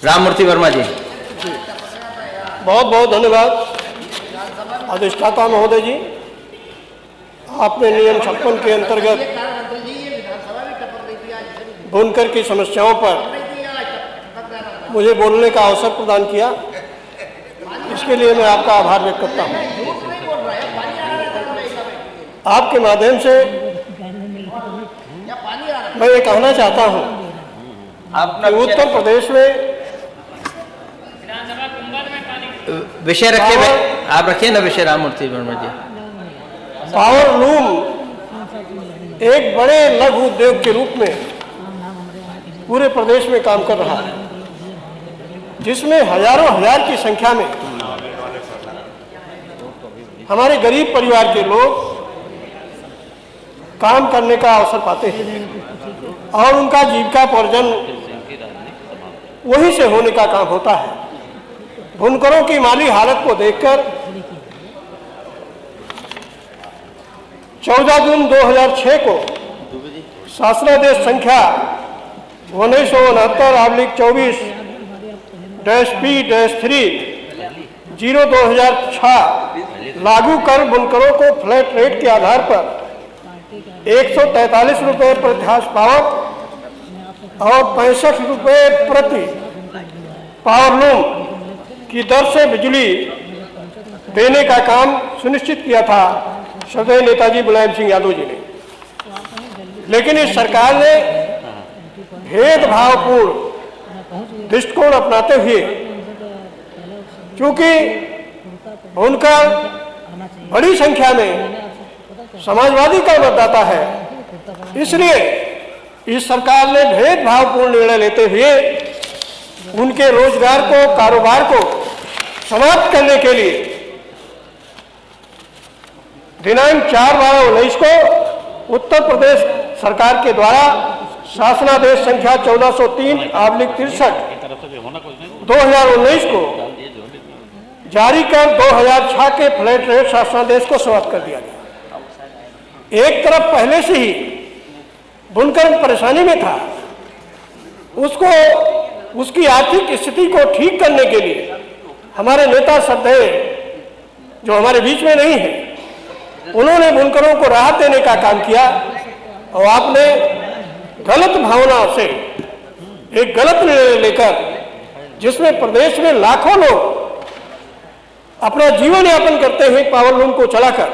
राममूर्ति वर्मा जी। बहुत बहुत धन्यवाद अधिष्ठाता महोदय जी। आपने नियम 56 के अंतर्गत बुनकर की समस्याओं पर मुझे बोलने का अवसर प्रदान किया, इसके लिए मैं आपका आभार व्यक्त करता हूँ। आपके माध्यम से मैं ये कहना चाहता हूँ कि उत्तर प्रदेश में विषय रखिए, आप रखिए ना विषय राममूर्ति वर्मा जी। पावर लूम एक बड़े लघु उद्योग के रूप में पूरे प्रदेश में काम कर रहा है, जिसमें हजारों हजार की संख्या में हमारे गरीब परिवार के लोग काम करने का अवसर पाते हैं और उनका जीविकापार्जन वहीं से होने का काम होता है। बुनकरों की माली हालत को देखकर 14 जून 2006 को शासनादेश संख्या 1969-P-3/0/2006 लागू कर बुनकरों को फ्लैट रेट के आधार पर 143 रुपये प्रति हाउस पावर और 65 रुपये प्रति पावर लूम की दर से बिजली देने का काम सुनिश्चित किया था सदैव नेताजी मुलायम सिंह यादव जी ने। लेकिन इस सरकार ने भेदभावपूर्ण दृष्टिकोण अपनाते हुए, क्योंकि बुनकर बड़ी संख्या में समाजवादी का मतदाता है, इसलिए इस सरकार ने भेदभावपूर्ण निर्णय लेते हुए उनके रोजगार को, कारोबार को समाप्त करने के लिए दिनांक 4/12/19 को उत्तर प्रदेश सरकार के द्वारा शासनादेश संख्या 1403/63/2019 को जारी कर 2006 के फ्लैट रेट शासनादेश को समाप्त कर दिया गया। एक तरफ पहले से ही बुनकर परेशानी में था, उसको उसकी आर्थिक स्थिति को ठीक करने के लिए हमारे नेता श्रद्धेय जो हमारे बीच में नहीं है, उन्होंने बुनकरों को राहत देने का काम किया और आपने गलत भावना से एक गलत निर्णय लेकर, जिसमें प्रदेश में लाखों लोग अपना जीवन यापन करते हैं पावर लूम को चलाकर,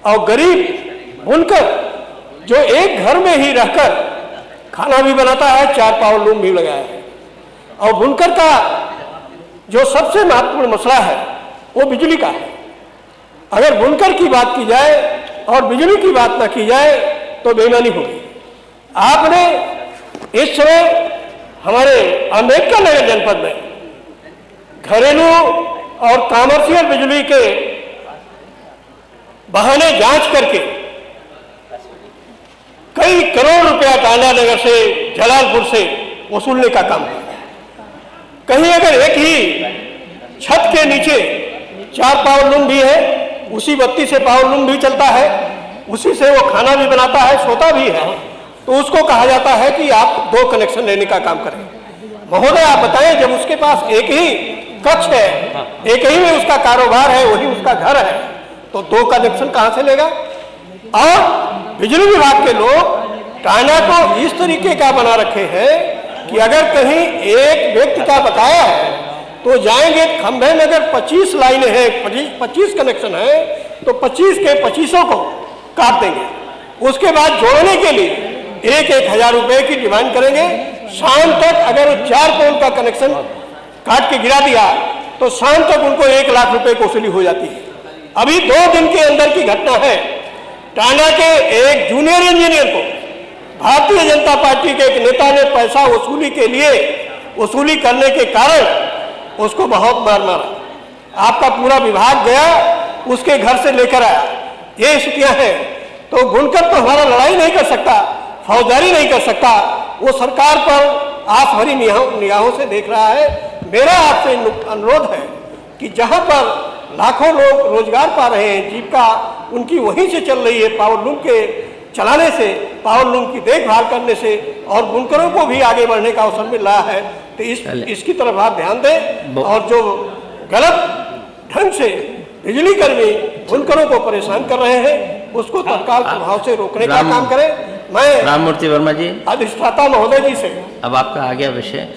और गरीब बुनकर जो एक घर में ही रहकर खाना भी बनाता है, 4 पावर लूम भी लगाया है। और बुनकर का जो सबसे महत्वपूर्ण मसला है वो बिजली का है। अगर बुनकर की बात की जाए और बिजली की बात ना की जाए तो बेईमानी होगी। आपने इस समय हमारे अम्बेडकर नगर जनपद में घरेलू और कॉमर्शियल बिजली के बहाने जांच करके कई करोड़ रुपया टांडा नगर से, जलालपुर से वसूलने का काम किया। कहीं अगर एक ही छत के नीचे 4 पावर लूम भी है, उसी बत्ती से पावर लूम भी चलता है, उसी से वो खाना भी बनाता है, सोता भी है, तो उसको कहा जाता है कि आप 2 कनेक्शन लेने का काम करें। महोदय आप बताएं, जब उसके पास एक ही कक्ष है, एक ही में उसका कारोबार है, वही उसका घर है, तो 2 कनेक्शन कहां से लेगा? और बिजली विभाग के लोग टाइना को इस तरीके का बना रखे हैं कि अगर कहीं एक व्यक्ति का बकाया है तो जाएंगे खंभे में, अगर 25 लाइनें हैं, 25 कनेक्शन है, तो 25 के 25 को काट देंगे। उसके बाद जोड़ने के लिए 1-1 हजार रुपए की डिमांड करेंगे। शाम तक अगर 4 पोल का कनेक्शन काट के गिरा दिया तो शाम तक उनको 1 लाख रुपए की वसूली हो जाती है। अभी 2 दिन के अंदर की घटना है, टांडा के एक जूनियर इंजीनियर को भारतीय जनता पार्टी के एक नेता ने पैसा वसूली के लिए, वसूली करने के कारण उसको बहुत मार मारा। आपका पूरा विभाग गया, उसके घर से लेकर आया। ये स्थितियां हैं। तो बुनकर तो हमारा लड़ाई नहीं कर सकता, फौजदारी नहीं कर सकता, वो सरकार पर आंख भरी निगाहों से देख रहा है। मेरा आपसे अनुरोध है कि जहां पर लाखों लोग रोजगार पा रहे हैं, जीविका उनकी वहीं से चल रही है पावर लूम के चलाने से, पावर लूम की देखभाल करने से और बुनकरों को भी आगे बढ़ने का अवसर मिल रहा है। तो इसकी तरफ आप ध्यान दें और जो गलत ढंग से बिजली कर्मी बुनकरों को परेशान कर रहे हैं उसको तत्काल प्रभाव से रोकने का काम करें। मैं राममूर्ति वर्मा जी, अधिष्ठाता महोदय जी से अब आपका आ गया विषय।